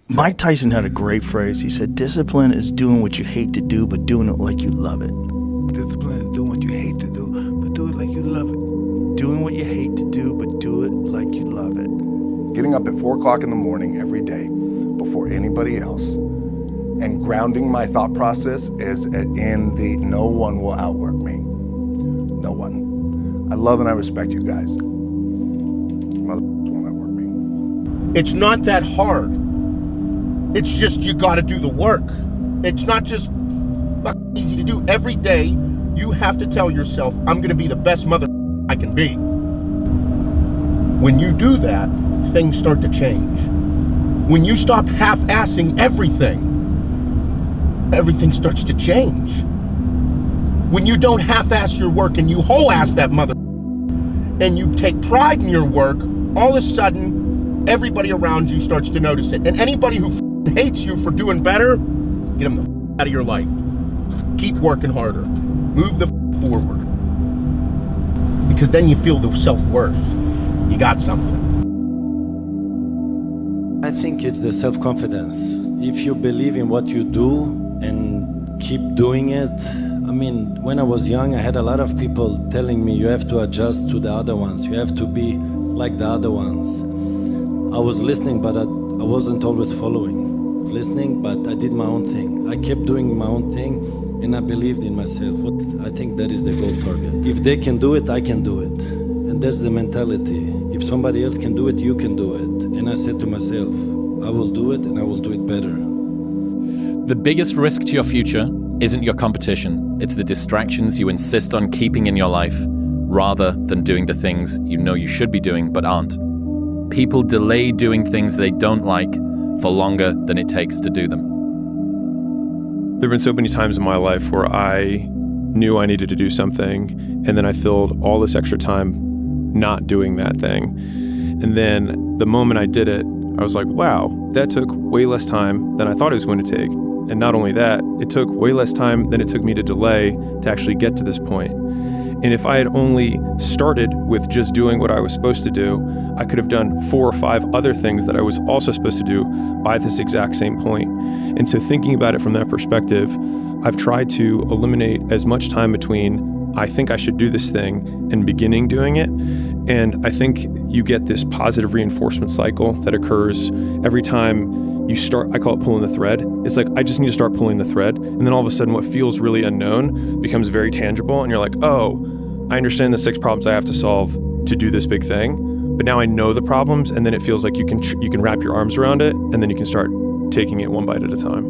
Mike Tyson had a great phrase. He said, discipline is doing what you hate to do, but doing it like you love it. Discipline is doing what you hate to do, but do it like you love it. Doing what you hate to do, but do it like you love it. Getting up at 4 o'clock in the morning every day before anybody else and grounding my thought process is in the no one will outwork me. No one. I love and I respect you guys. Motherfuckers won't outwork me. It's not that hard. It's just you gotta do the work. It's not just easy to do. Every day you have to tell yourself, I'm gonna be the best mother I can be. When you do that, things start to change. When you stop half-assing everything, everything starts to change. When you don't half-ass your work and you whole-ass that mother and you take pride in your work, all of a sudden, everybody around you starts to notice it. And anybody who hates you for doing better, get them the out of your life. Keep working harder. Move the forward. Because then you feel the self-worth. You got something. I think it's the self-confidence. If you believe in what you do and keep doing it. I mean, when I was young, I had a lot of people telling me you have to adjust to the other ones. You have to be like the other ones. I was listening, but I wasn't always following. Listening, but I did my own thing. I kept doing my own thing, and I believed in myself. I think that is the goal target. If they can do it, I can do it. And that's the mentality. If somebody else can do it, you can do it. And I said to myself, I will do it, and I will do it better. The biggest risk to your future isn't your competition. It's the distractions you insist on keeping in your life, rather than doing the things you know you should be doing but aren't. People delay doing things they don't like for longer than it takes to do them. There have been so many times in my life where I knew I needed to do something, and then I filled all this extra time not doing that thing. And then the moment I did it, I was like, wow, that took way less time than I thought it was going to take. And not only that, it took way less time than it took me to delay to actually get to this point. And if I had only started with just doing what I was supposed to do, I could have done 4 or 5 other things that I was also supposed to do by this exact same point. And so thinking about it from that perspective, I've tried to eliminate as much time between I think I should do this thing and beginning doing it. And I think you get this positive reinforcement cycle that occurs every time you start. I call it pulling the thread. It's like, I just need to start pulling the thread. And then all of a sudden what feels really unknown becomes very tangible. And you're like, oh, I understand the 6 problems I have to solve to do this big thing. But now I know the problems, and then it feels like you can wrap your arms around it, and then you can start taking it one bite at a time.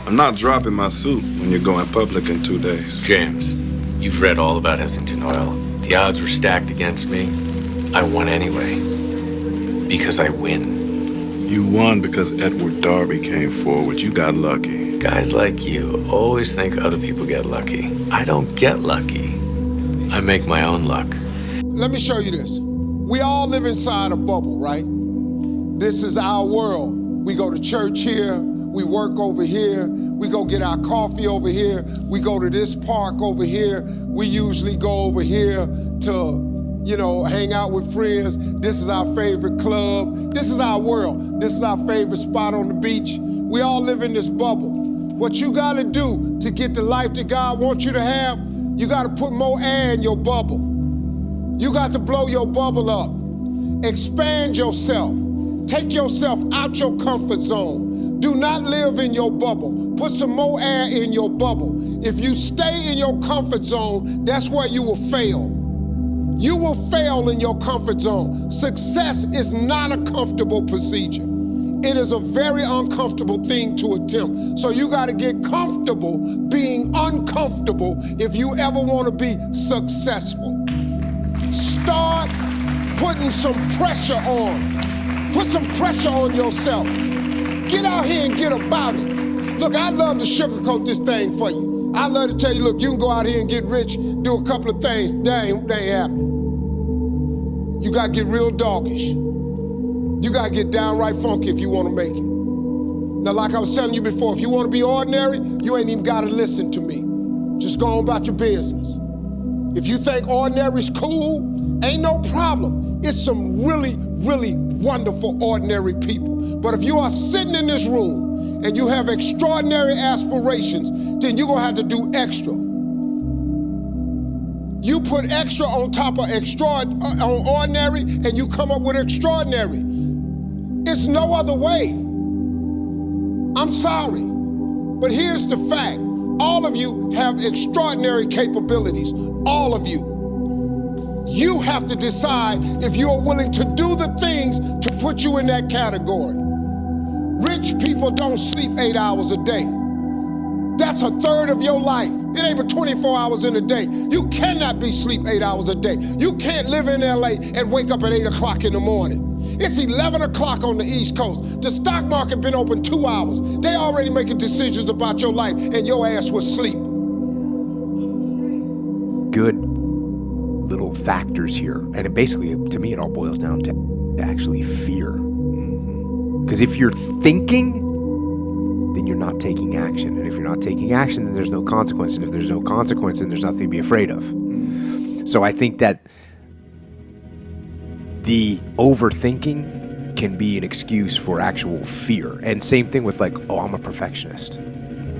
I'm not dropping my suit when you're going public in 2 days. James, you've read all about Essington Oil. The odds were stacked against me. I won anyway. Because I win. You won because Edward Darby came forward. You got lucky. Guys like you always think other people get lucky. I don't get lucky. I make my own luck. Let me show you this. We all live inside a bubble, right? This is our world. We go to church here, we work over here, we go get our coffee over here, we go to this park over here, we usually go over here to, hang out with friends. This is our favorite club. This is our world. This is our favorite spot on the beach. We all live in this bubble. What you gotta do to get the life that God wants you to have, you gotta put more air in your bubble. You got to blow your bubble up. Expand yourself. Take yourself out your comfort zone. Do not live in your bubble. Put some more air in your bubble. If you stay in your comfort zone, that's where you will fail. You will fail in your comfort zone. Success is not a comfortable procedure. It is a very uncomfortable thing to attempt. So you got to get comfortable being uncomfortable if you ever want to be successful. Start putting some pressure on. Put some pressure on yourself. Get out here and get about it. Look, I'd love to sugarcoat this thing for you. I'd love to tell you, look, you can go out here and get rich, do a couple of things. That ain't happening. You gotta get real doggish. You gotta get downright funky if you wanna make it. Now, like I was telling you before, if you wanna be ordinary, you ain't even gotta listen to me. Just go on about your business. If you think ordinary's cool, ain't no problem. It's some really, really wonderful ordinary people. But if you are sitting in this room and you have extraordinary aspirations, then you're gonna have to do extra. You put extra on top of on ordinary, and you come up with extraordinary. It's no other way. I'm sorry, but here's the fact. All of you have extraordinary capabilities, all of you. You have to decide if you are willing to do the things to put you in that category. Rich people don't sleep 8 hours a day. That's a third of your life. It ain't but 24 hours in a day. You cannot be sleep 8 hours a day. You can't live in LA and wake up at 8 o'clock in the morning. It's 11 o'clock on the East Coast. The stock market been open 2 hours. They already making decisions about your life and your ass was asleep. Good little factors here. And it basically, to me, it all boils down to actually fear. Because if you're thinking, then you're not taking action. And if you're not taking action, then there's no consequence. And if there's no consequence, then there's nothing to be afraid of. So I think that the overthinking can be an excuse for actual fear. And same thing with like, oh, I'm a perfectionist.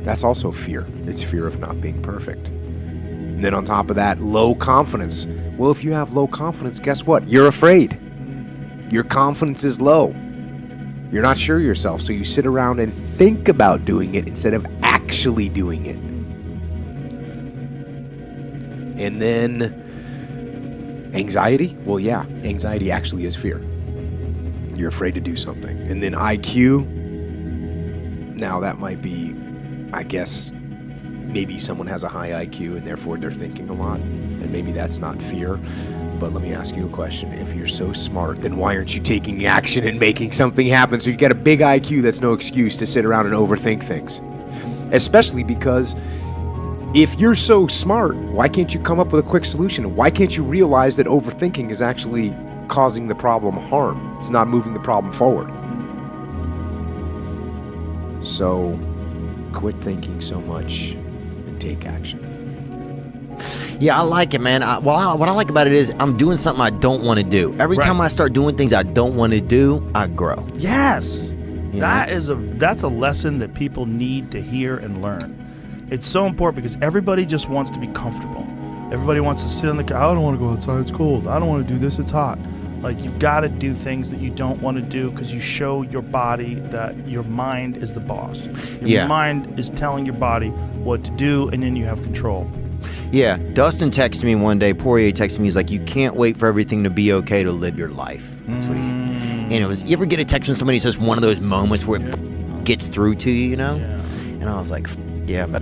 That's also fear. It's fear of not being perfect. And then on top of that, low confidence. Well, if you have low confidence, guess what? You're afraid. Your confidence is low. You're not sure of yourself, so you sit around and think about doing it instead of actually doing it. And then anxiety? Well, yeah, anxiety actually is fear. You're afraid to do something. And then IQ, now that might be, I guess, maybe someone has a high IQ and therefore they're thinking a lot, and maybe that's not fear. But let me ask you a question. If you're so smart, then why aren't you taking action and making something happen? So you get a big IQ, that's no excuse to sit around and overthink things. Especially because if you're so smart, why can't you come up with a quick solution? Why can't you realize that overthinking is actually causing the problem harm? It's not moving the problem forward. So quit thinking so much and take action. Yeah, I like it, man. What I like about it is I'm doing something I don't want to do. Every time I start doing things I don't want to do, I grow. Yes. You That's a lesson that people need to hear and learn. It's so important because everybody just wants to be comfortable. Everybody wants to sit on the couch. I don't want to go outside, it's cold. I don't want to do this, it's hot. Like, you've got to do things that you don't want to do because you show your body that your mind is the boss. Your mind is telling your body what to do, and then you have control. Yeah, Dustin texted me one day, Poirier texted me, he's like, you can't wait for everything to be okay to live your life. That's what he, and it was, you ever get a text from somebody who says one of those moments where it gets through to you, you know? And I was like, yeah. But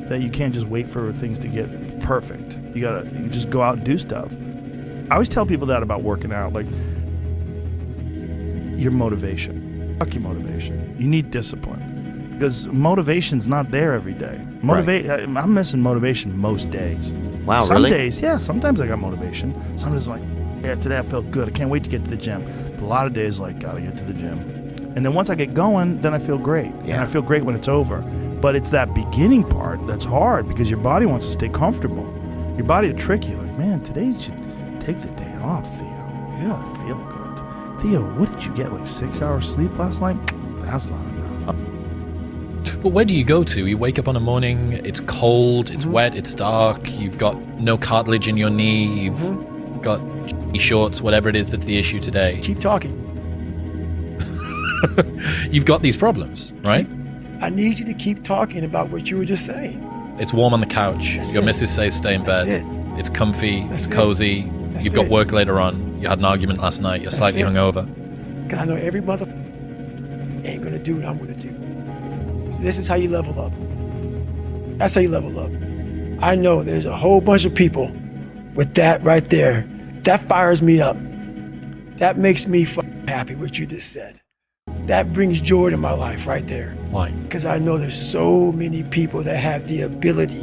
that you can't just wait for things to get perfect. You just go out and do stuff. I always tell people that about working out, like, your motivation. Fuck your motivation. You need discipline. Because motivation's not there every day. I'm missing motivation most days. Wow, Some really? days, yeah, sometimes I got motivation. Sometimes I'm like, yeah, today I felt good. I can't wait to get to the gym. But a lot of days, like, gotta get to the gym. And then once I get going, then I feel great. Yeah. And I feel great when it's over. But it's that beginning part that's hard because your body wants to stay comfortable. Your body will trick you. Like, man, today you should take the day off, Theo. You don't feel good. Theo, what did you get, like 6 hours sleep last night? That's not enough. But where do you go to? You wake up on a morning, it's cold, it's wet, it's dark, you've got no cartilage in your knee, you've got shorts, whatever it is that's the issue today. Keep talking. You've got these problems, right? I need you to keep talking about what you were just saying. It's warm on the couch. Your missus says stay in bed. It's comfy, it's cozy. You've got work later on. You had an argument last night. You're slightly hungover. Because I know every mother ain't going to do what I'm going to do. So this is how you level up. That's how you level up. I know there's a whole bunch of people with that right there. That fires me up. That makes me happy what you just said. That brings joy to my life right there. Why? Because I know there's so many people that have the ability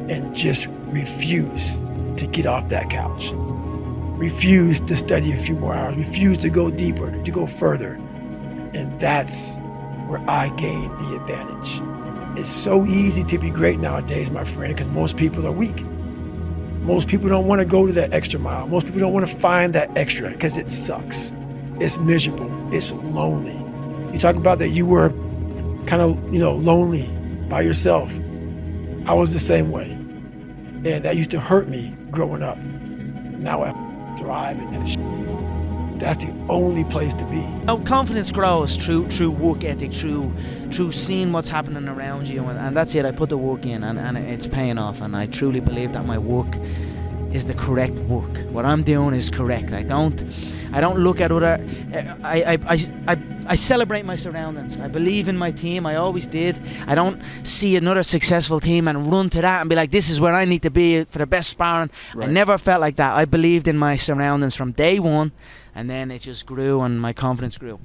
and just refuse to get off that couch. Refuse to study a few more hours. Refuse to go deeper, to go further. And that's where I gain the advantage. It's so easy to be great nowadays, my friend, because most people are weak. Most people don't want to go to that extra mile. Most people don't want to find that extra because it sucks. It's miserable. It's lonely. You talk about that you were kind of, lonely by yourself. I was the same way. And that used to hurt me growing up. Now I thrive in that shit. That's the only place to be. Confidence grows through work ethic, through seeing what's happening around you, and that's it. I put the work in, and it's paying off, and I truly believe that my work is the correct work. What I'm doing is correct. I don't look at other. I celebrate my surroundings. I believe in my team. I always did. I don't see another successful team and run to that and be like, this is where I need to be for the best sparring. Right. I never felt like that. I believed in my surroundings from day one, and then it just grew and my confidence grew.